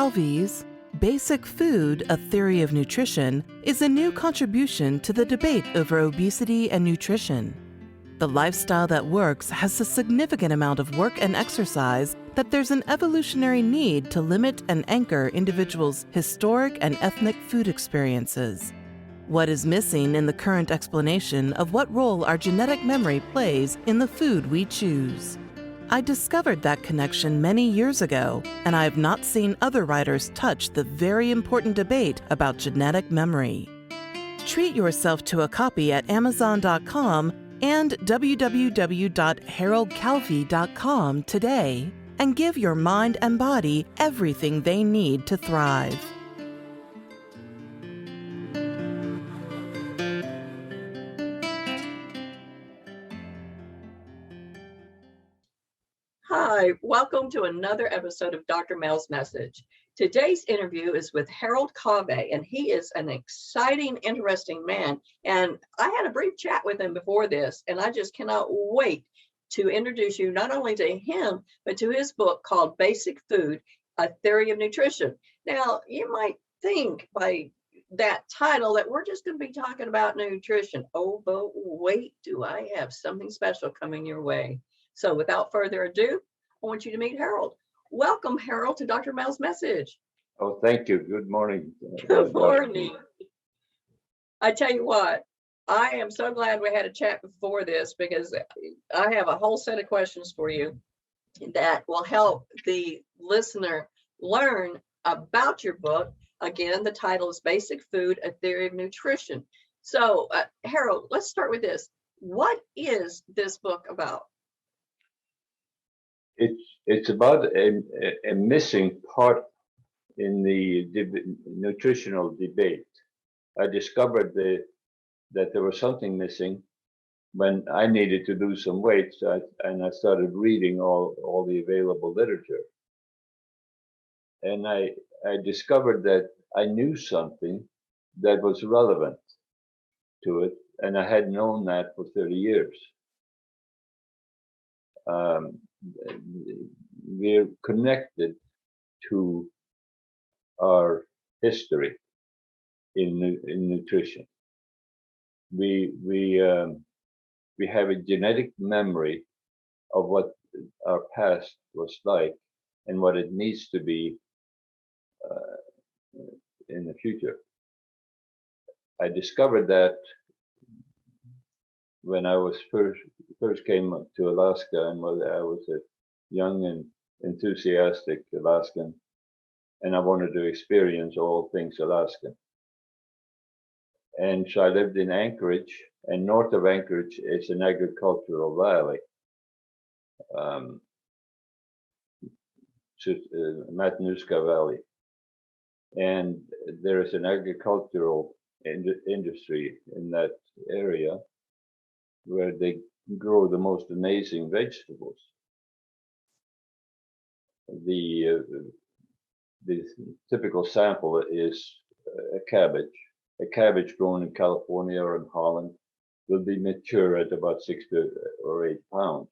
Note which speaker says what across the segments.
Speaker 1: Kalve's Basic Food, A Theory of Nutrition is a new contribution to the debate over obesity and nutrition. The lifestyle that works has a significant amount of work and exercise that there's an evolutionary need to limit and anchor individuals' historic and ethnic food experiences. What is missing in the current explanation of what role our genetic memory plays in the food we choose? I discovered that connection many years ago, and I have not seen other writers touch the very important debate about genetic memory. Treat yourself to a copy at Amazon.com and www.haroldkalve.com today, and give your mind and body everything they need to thrive.
Speaker 2: Hi, welcome to another episode of Dr. Mel's Message. Today's interview is with Harold Kalve, and he is an exciting, interesting man. And I had a brief chat with him before this, and I just cannot wait to introduce you not only to him, but to his book called Basic Food, A Theory of Nutrition. Now, you might think by that title that we're just going to be talking about nutrition. Oh, but wait, do I have something special coming your way. So without further ado, I want you to meet Harold. Welcome, Harold, to Dr. Mel's Message.
Speaker 3: Oh, thank you. Good morning.
Speaker 2: Good morning. I tell you what, I am so glad we had a chat before this, because I have a whole set of questions for you that will help the listener learn about your book. Again, the title is Basic Food, A Theory of Nutrition. So, Harold, let's start with this. What is this book about?
Speaker 3: It's about a missing part in the nutritional debate. I discovered that there was something missing when I needed to lose some weight, and I started reading all the available literature. And I discovered that I knew something that was relevant to it, and I had known that for 30 years. We're connected to our history in nutrition. We have a genetic memory of what our past was like and what it needs to be in the future. I discovered that when I was first came to Alaska, and I was a young and enthusiastic Alaskan, and I wanted to experience all things Alaskan. And so I lived in Anchorage, and north of Anchorage is an agricultural valley, Matanuska Valley, and there is an agricultural industry in that area where they grow the most amazing vegetables. The typical sample is a cabbage. A cabbage grown in California or in Holland will be mature at about 6 or 8 pounds.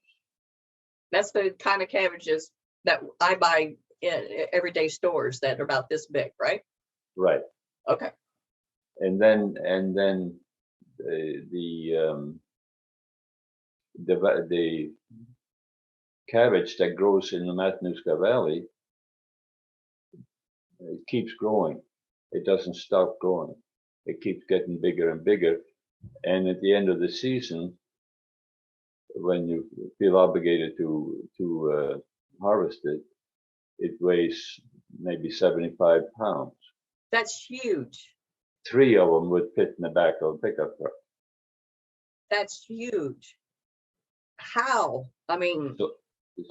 Speaker 2: That's the kind of cabbages that I buy in everyday stores that are about this big, right?
Speaker 3: Right.
Speaker 2: Okay.
Speaker 3: And then the cabbage that grows in the Matanuska Valley, it keeps growing. It doesn't stop growing. It keeps getting bigger and bigger. And at the end of the season, when you feel obligated to harvest it, it weighs maybe 75 pounds.
Speaker 2: That's huge.
Speaker 3: 3 of them would fit in the back of a pickup truck.
Speaker 2: That's huge. How? I mean,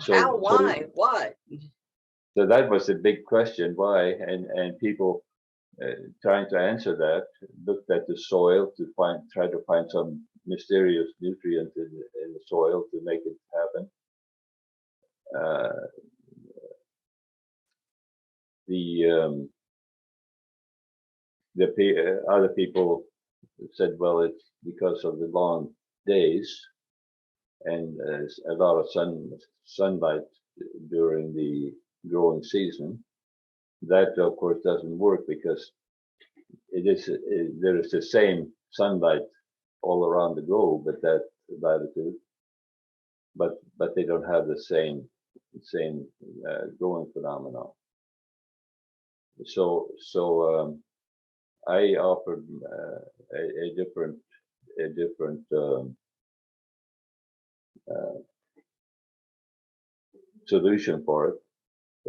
Speaker 3: So
Speaker 2: how? Why? What?
Speaker 3: So that was the big question, why? And people trying to answer that looked at the soil to try to find some mysterious nutrient in the soil to make it happen. Other people said, well, it's because of the long days and a lot of sunlight during the growing season. That of course doesn't work because there is the same sunlight all around the globe at that latitude, but they don't have the same growing phenomenon. So I offered a different solution for it.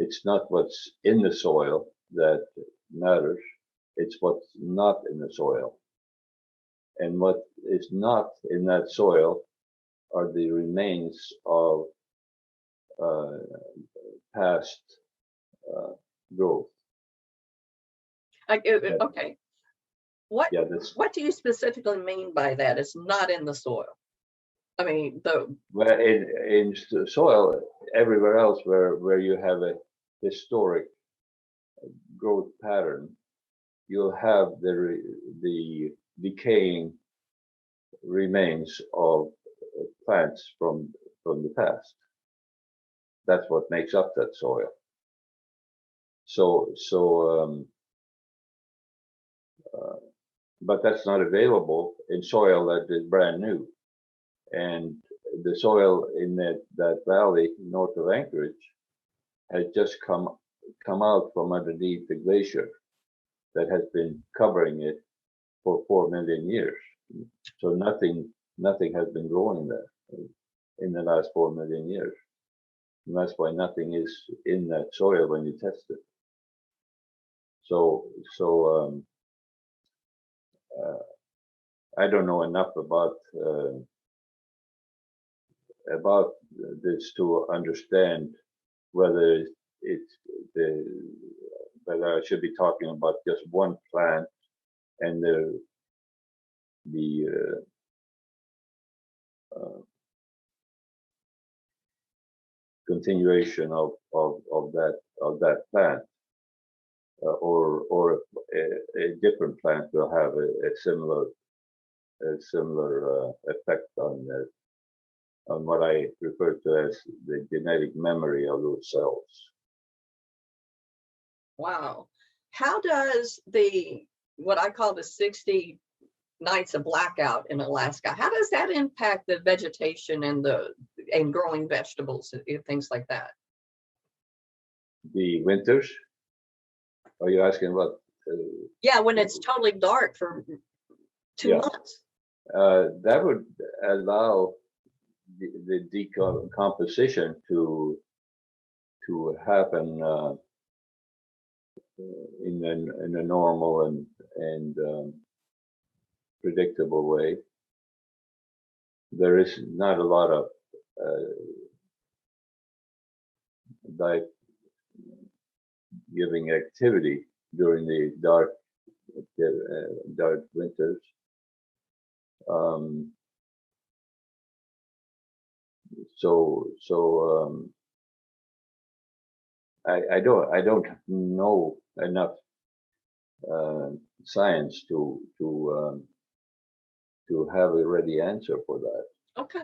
Speaker 3: It's not what's in the soil that matters, it's what's not in the soil. And what is not in that soil are the remains of past growth.
Speaker 2: Okay. What
Speaker 3: Yeah,
Speaker 2: what do you specifically mean by that? It's not in the soil. I mean,
Speaker 3: well, in soil, everywhere else where you have a historic growth pattern, you'll have the decaying remains of plants from the past. That's what makes up that soil. But that's not available in soil that is brand new. And the soil in that valley north of Anchorage has just come out from underneath the glacier that has been covering it for 4 million years. So nothing has been growing there in the last 4 million years. And that's why nothing is in that soil when you test it. So I don't know enough about this to understand whether whether I should be talking about just one plant and the continuation of that plant, or a different plant will have a similar effect on what I refer to as the genetic memory of those cells.
Speaker 2: wow. How does what I call the 60 nights of blackout in Alaska, how does that impact the vegetation and growing vegetables and things like that?
Speaker 3: The winters? Are you asking about?
Speaker 2: Yeah, when it's totally dark for 2 months.
Speaker 3: That would allow the decomposition to happen in a normal and predictable way. There is not a lot of life-giving activity during the dark winters. I don't know enough science to have a ready answer for that.
Speaker 2: Okay.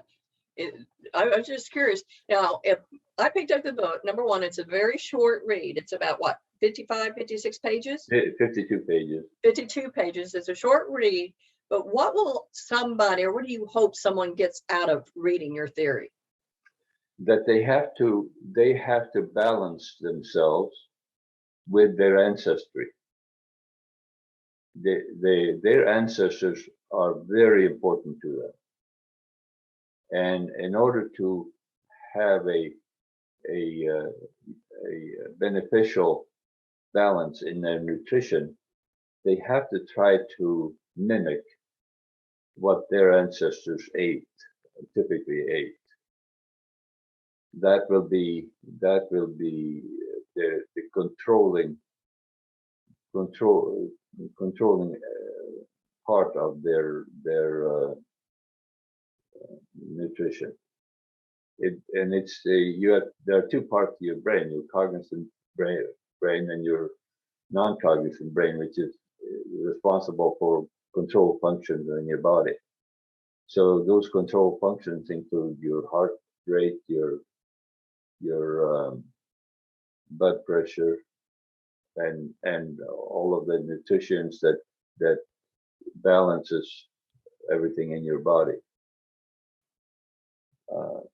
Speaker 2: I was just curious. Now, if I picked up the book, number one, it's a very short read. It's about what, 55, 56 pages?
Speaker 3: 52 pages.
Speaker 2: 52 pages. It's a short read, but what will somebody, or what do you hope someone gets out of reading your theory?
Speaker 3: That they have to balance themselves with their ancestry. Their ancestors are very important to them. And in order to have a beneficial balance in their nutrition, they have to try to mimic what their ancestors typically ate. That will be the controlling part of their nutrition. There are two parts to your brain: your cognizant brain and your non-cognizant brain, which is responsible for control functions in your body. So those control functions include your heart rate, your blood pressure, and all of the nutrients that balances everything in your body.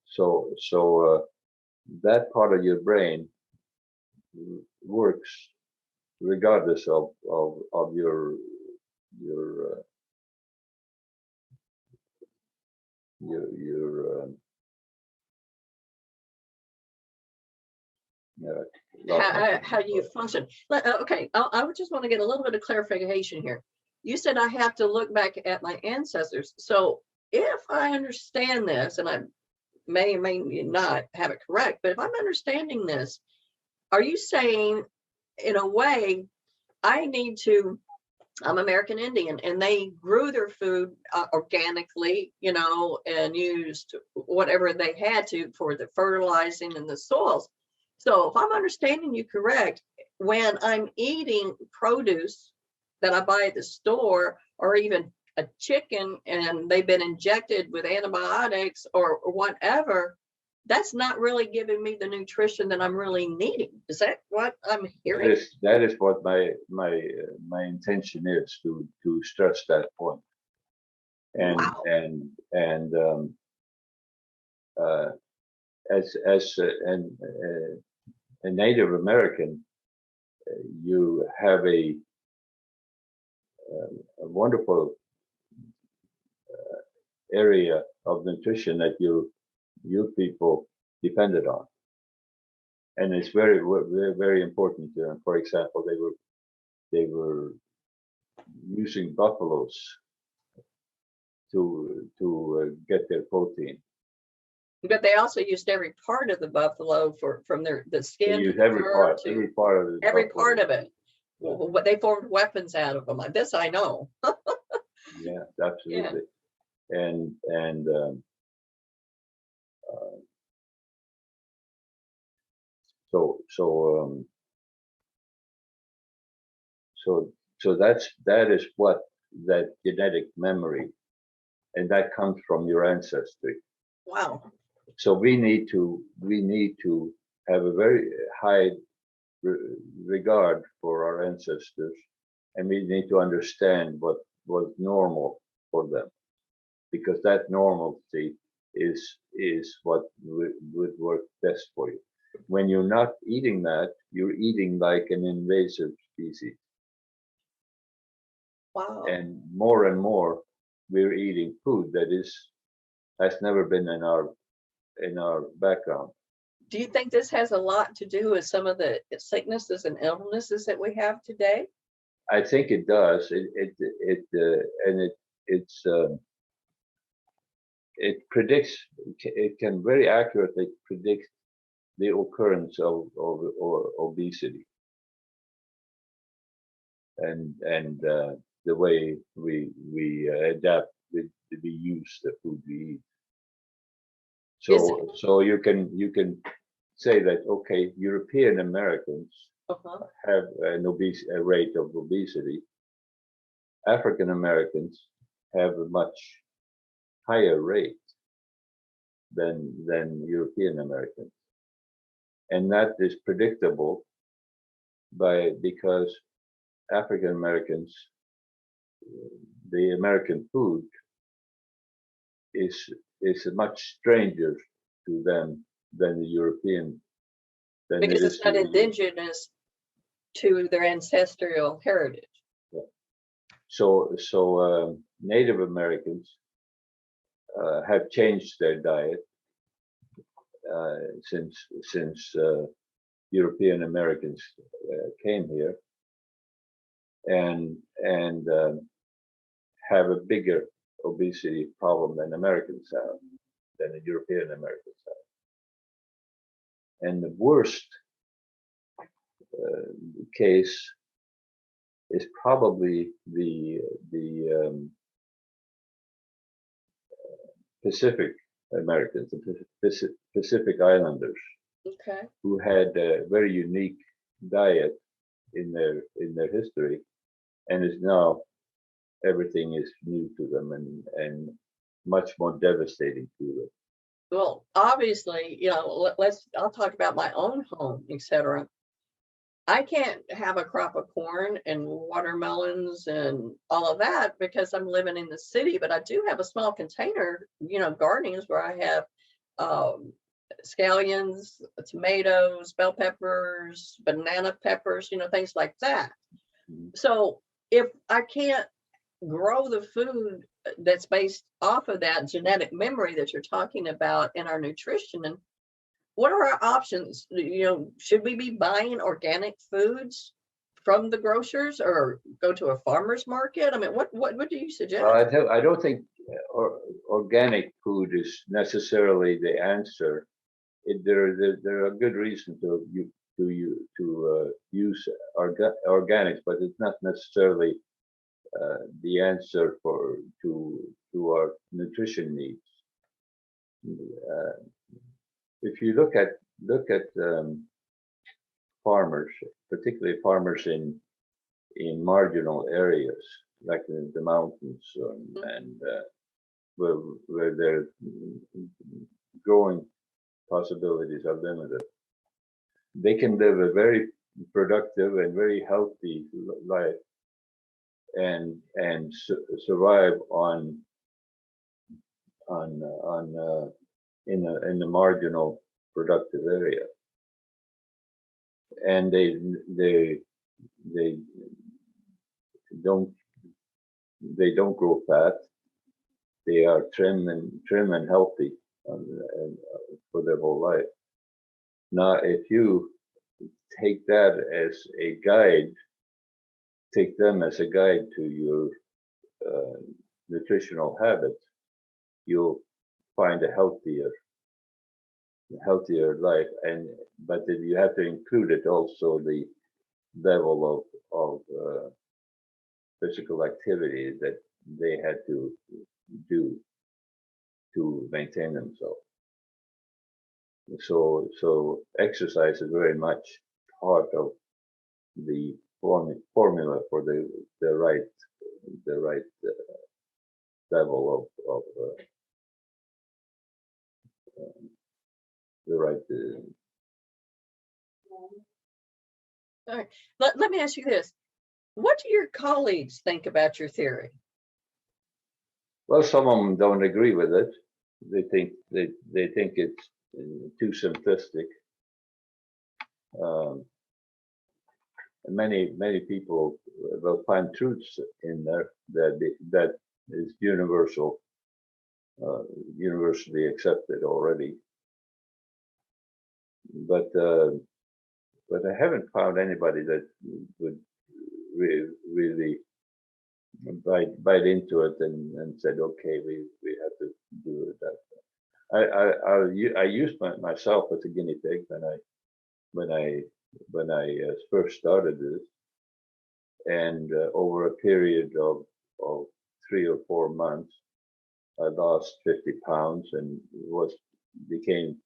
Speaker 3: So that part of your brain works regardless of your your
Speaker 2: how you function. Okay, I would just want to get a little bit of clarification here. You said I have to look back at my ancestors. So if I understand this, and I may or may not have it correct, but if I'm understanding this, are you saying, in a way, I'm American Indian, and they grew their food organically, and used whatever they had to for the fertilizing and the soils. So if I'm understanding you correct, when I'm eating produce that I buy at the store, or even a chicken, and they've been injected with antibiotics or whatever, that's not really giving me the nutrition that I'm really needing. Is that what I'm hearing?
Speaker 3: That is what my intention is, to stress that point. And
Speaker 2: wow.
Speaker 3: As a Native American, you have a wonderful area of nutrition that you people depended on, and it's very, very, very important to them. For example, they were using buffaloes to get their protein.
Speaker 2: But they also used every part of the buffalo from the skin.
Speaker 3: They used every part of it.
Speaker 2: Every part of it.
Speaker 3: Yeah.
Speaker 2: What they formed weapons out of them. This I know.
Speaker 3: Yeah, absolutely. Yeah. So that is what that genetic memory, and that comes from your ancestry.
Speaker 2: Wow.
Speaker 3: So we need to have a very high regard for our ancestors, and we need to understand what was normal for them, because that normalcy is what would work best for you. When you're not eating that, you're eating like an invasive species.
Speaker 2: Wow.
Speaker 3: And more, we're eating food that has never been in our background.
Speaker 2: Do you think this has a lot to do with some of the sicknesses and illnesses that we have today?
Speaker 3: I think it does. It predicts. It can very accurately predict the occurrence of obesity, and the way we adapt we use the food we eat. So you can say that, okay, European Americans have a rate of obesity. African Americans have a much higher rate than European Americans, and that is predictable because African Americans, the American food is much stranger to them than the European.
Speaker 2: Because it's not indigenous to their ancestral heritage.
Speaker 3: Yeah. So Native Americans have changed their diet since European Americans came here, and have a bigger obesity problem than Americans have, than the European Americans have. And the worst case is probably the Pacific Americans, the Pacific Islanders, who had a very unique diet in their history, and is now everything is new to them and much more devastating to them.
Speaker 2: Well, obviously, I'll talk about my own home, etc. I can't have a crop of corn and watermelons and all of that because I'm living in the city, but I do have a small container, gardens where I have um, scallions, tomatoes, bell peppers, banana peppers, things like that.
Speaker 3: Mhm.
Speaker 2: So if I can't grow the food that's based off of that genetic memory that you're talking about in our nutrition, and what are our options? Should we be buying organic foods from the grocers or go to a farmer's market? I mean, what do you
Speaker 3: Well,
Speaker 2: suggest?
Speaker 3: I don't think organic food is necessarily the answer. There are good reasons to use organics, but it's not necessarily the answer to our nutrition needs. Uh, if you look at farmers, particularly farmers in marginal areas like in the mountains, and where their growing possibilities are limited, they can live a very productive and very healthy life and survive on in the marginal productive area, and they don't don't grow fat. They are trim and healthy for their whole life. Now, if you take that as a guide, take them as a guide to your uh, nutritional habits, you'll find a healthier life. But then you have to include it also the level of physical activity that they had to do to maintain themselves. So exercise is very much part of the formula for the right level of the right.
Speaker 2: All right. Let me ask you this. What do your colleagues think about your theory?
Speaker 3: Well, some of them don't agree with it. They think it's too simplistic. Um, many people will find truths in there that is universally accepted already. But I haven't found anybody that would really bite into it and said, okay, we have to do it that way. I used myself as a guinea pig when I first started this, and over a period of 3 or 4 months, I lost 50 pounds and became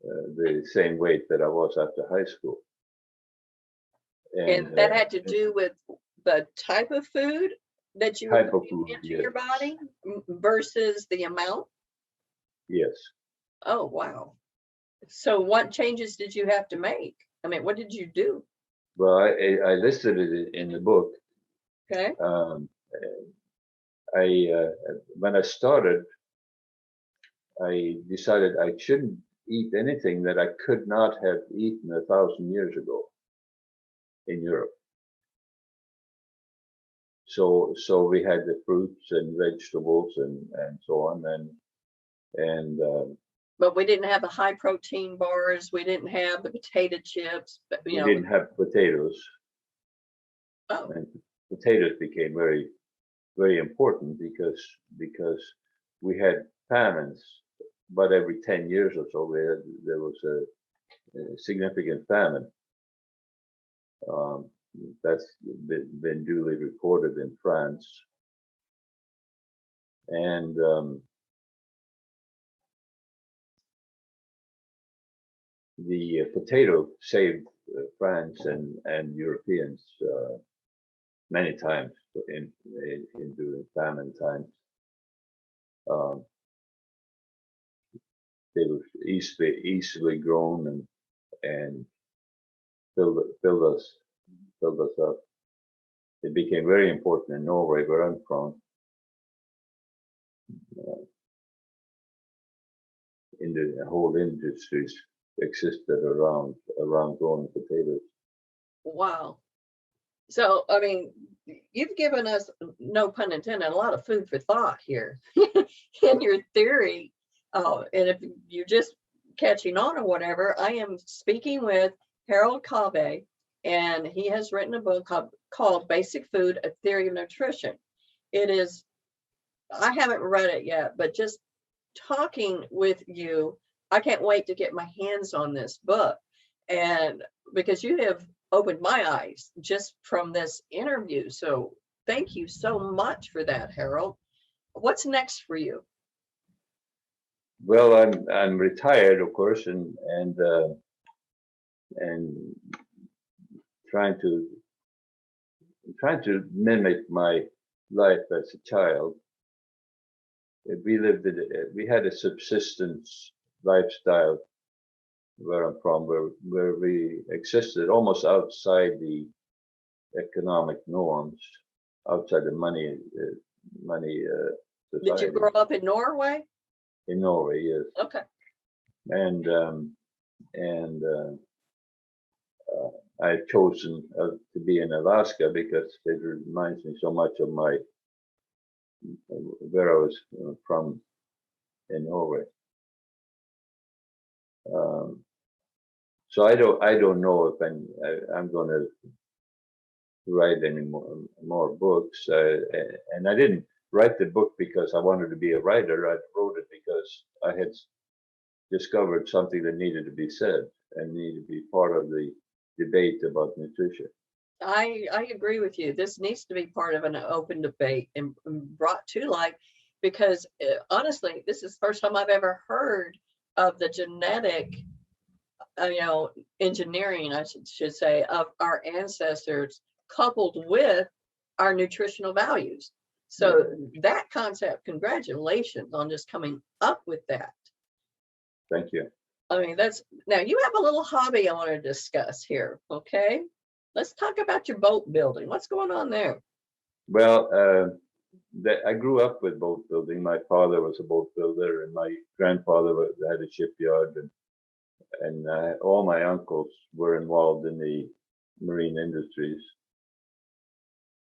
Speaker 3: the same weight that I was after high school.
Speaker 2: And that had to do with the type of food that you were
Speaker 3: Type of
Speaker 2: putting
Speaker 3: food,
Speaker 2: into
Speaker 3: yes,
Speaker 2: your body versus the amount?
Speaker 3: yes.
Speaker 2: Oh, wow. So what changes did you have to make? I mean, what did you do?
Speaker 3: Well, I listed it in the book.
Speaker 2: Okay.
Speaker 3: Um, I when I started, I decided I shouldn't eat anything that I could not have eaten 1,000 years ago in Europe. So we had the fruits and vegetables and so on, and
Speaker 2: But we didn't have the high protein bars. We didn't have the potato chips. But,
Speaker 3: we didn't have potatoes,
Speaker 2: oh,
Speaker 3: and potatoes became very important because we had famines, but every 10 years or so there was a significant famine. Um, that's been duly recorded in France, and the potato saved France and Europeans many times in during famine times. Um, they were easily grown and filled us up. It became very important in Norway, where I'm from. In the whole industries existed around growing potatoes.
Speaker 2: Wow. So, I mean, you've given us, no pun intended, a lot of food for thought here in your theory. And if you're just catching on or whatever, I am speaking with Harold Kalve, and he has written a book called Basic Food, A Theory of Nutrition. It is, I haven't read it yet, but just talking with you, I can't wait to get my hands on this book. And because you have opened my eyes just from this interview. So thank you so much for that, Harold. What's next for you?
Speaker 3: Well, I'm retired, of course, and trying to mimic my life as a child. We had a subsistence lifestyle where I'm from, where we existed almost outside the economic norms, outside the money
Speaker 2: Did you
Speaker 3: society.
Speaker 2: grow up in Norway?
Speaker 3: In Norway, yes.
Speaker 2: Okay.
Speaker 3: And I've chosen to be in Alaska because it reminds me so much of where I was from in Norway. So I don't know if I'm going to write any more books. And I didn't write the book because I wanted to be a writer. I wrote it because I had discovered something that needed to be said and needed to be part of the debate about nutrition.
Speaker 2: I agree with you. This needs to be part of an open debate and brought to light, because honestly, this is the first time I've ever heard of the genetic, engineering, I should say, of our ancestors coupled with our nutritional values. So that concept, congratulations on just coming up with that.
Speaker 3: Thank you.
Speaker 2: I mean, now you have a little hobby I want to discuss here. Okay. Let's talk about your boat building. What's going on there?
Speaker 3: Well, I grew up with boat building. My father was a boat builder, and my grandfather had a shipyard, and all my uncles were involved in the marine industries.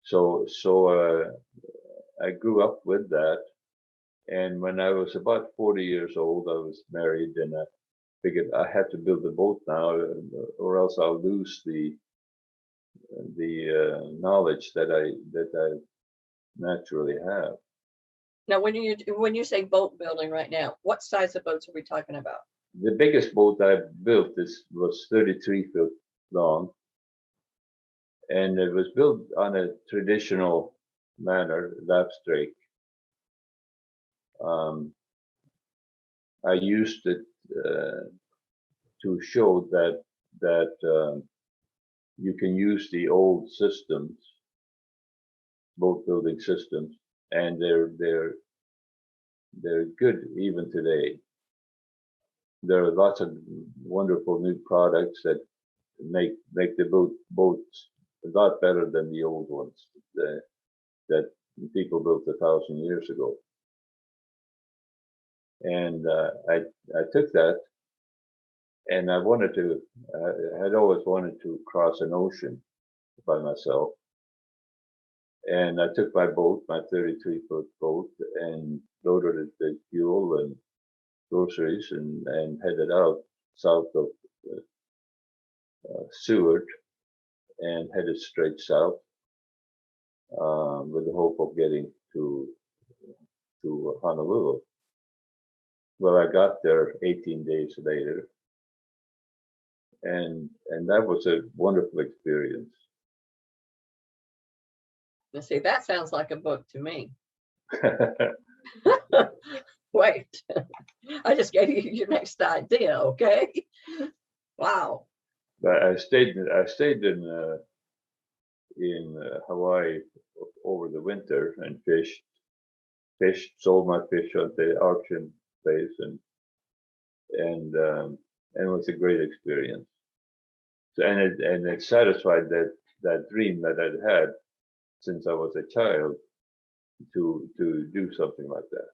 Speaker 3: So I grew up with that. And when I was about 40 years old, I was married, and I figured I had to build a boat now, or else I'll lose the knowledge that I naturally have.
Speaker 2: Now, when you say boat building right now, what size of boats are we talking about?
Speaker 3: The biggest boat I built was 33 feet long, and it was built on a traditional manner, lap strake. I used it to show that you can use the old systems, boat building systems, and they're good even today. There are lots of wonderful new products that make the boats a lot better than the old ones that people built 1,000 years ago. And I took that, and I had always wanted to cross an ocean by myself. And I took my boat, my 33-foot boat, and loaded it with fuel and groceries, and headed out south of Seward, and headed straight south with the hope of getting to Honolulu. Well, I got there 18 days later, and that was a wonderful experience.
Speaker 2: Now, see, that sounds like a book to me. Wait, I just gave you your next idea. Okay. Wow.
Speaker 3: But I stayed in Hawaii over the winter and fished, sold my fish at the auction place, and it was a great experience. and it satisfied that dream that I'd had since I was a child to do something like that.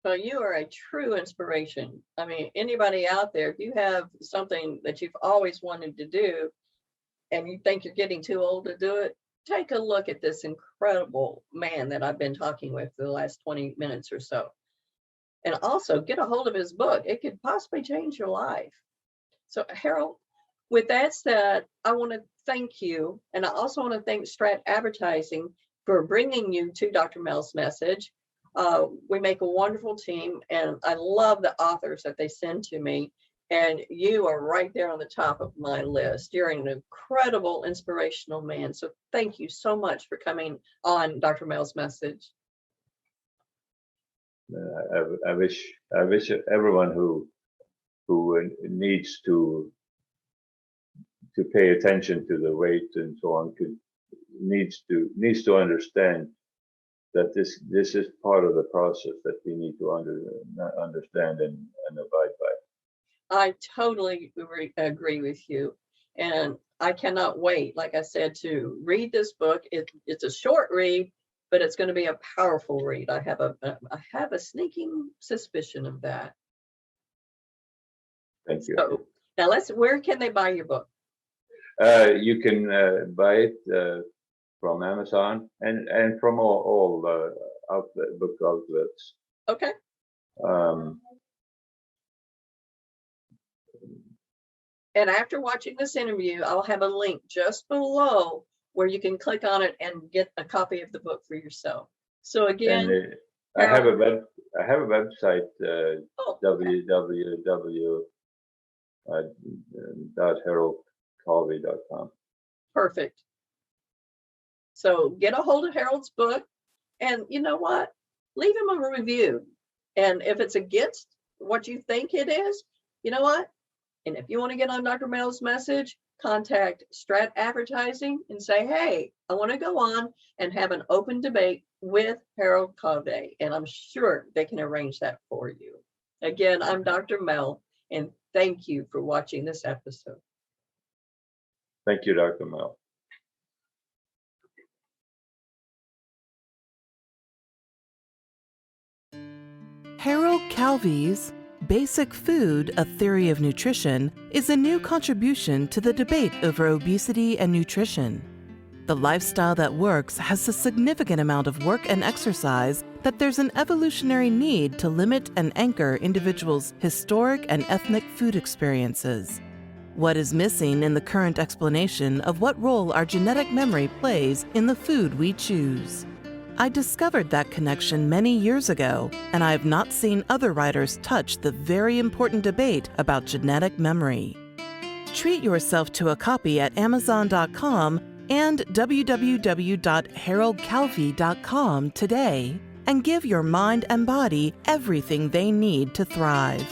Speaker 2: Well, you are a true inspiration. I mean, anybody out there, if you have something that you've always wanted to do and you think you're getting too old to do it, take a look at this incredible man that I've been talking with for the last 20 minutes or so. And also get a hold of his book. It could possibly change your life. So, Harold, with that said, I want to thank you. And I also want to thank Strat Advertising for bringing you to Dr. Mel's Message. We make a wonderful team, and I love the authors that they send to me. And you are right there on the top of my list. You're an incredible, inspirational man. So thank you so much for coming on Dr. Mel's Message.
Speaker 3: I wish everyone who needs to pay attention to the weight and so on needs to understand that this is part of the process that we need to understand and abide by.
Speaker 2: I totally agree with you. And I cannot wait, like I said, to read this book. It's a short read, but it's going to be a powerful read. I have a sneaking suspicion of that.
Speaker 3: Thank you.
Speaker 2: So now where can they buy your book?
Speaker 3: You can buy it from Amazon and from all book outlets.
Speaker 2: Okay. And after watching this interview, I'll have a link just below where you can click on it and get a copy of the book for yourself. So again,
Speaker 3: I have a website, www.haroldkalve.com.
Speaker 2: Perfect. So get a hold of Harold's book, and you know what? Leave him a review. And if it's against what you think it is, you know what? And if you want to get on Dr. Mel's Message, contact Strat Advertising and say, hey, I want to go on and have an open debate with Harold Kalve. And I'm sure they can arrange that for you. Again, I'm Dr. Mel, and thank you for watching this episode.
Speaker 3: Thank you, Dr. Mel.
Speaker 1: Harold Kalve's Basic Food, A Theory of Nutrition is a new contribution to the debate over obesity and nutrition. The lifestyle that works has a significant amount of work and exercise that there's an evolutionary need to limit and anchor individuals' historic and ethnic food experiences. What is missing in the current explanation of what role our genetic memory plays in the food we choose? I discovered that connection many years ago, and I have not seen other writers touch the very important debate about genetic memory. Treat yourself to a copy at Amazon.com and www.haroldkalve.com today, and give your mind and body everything they need to thrive.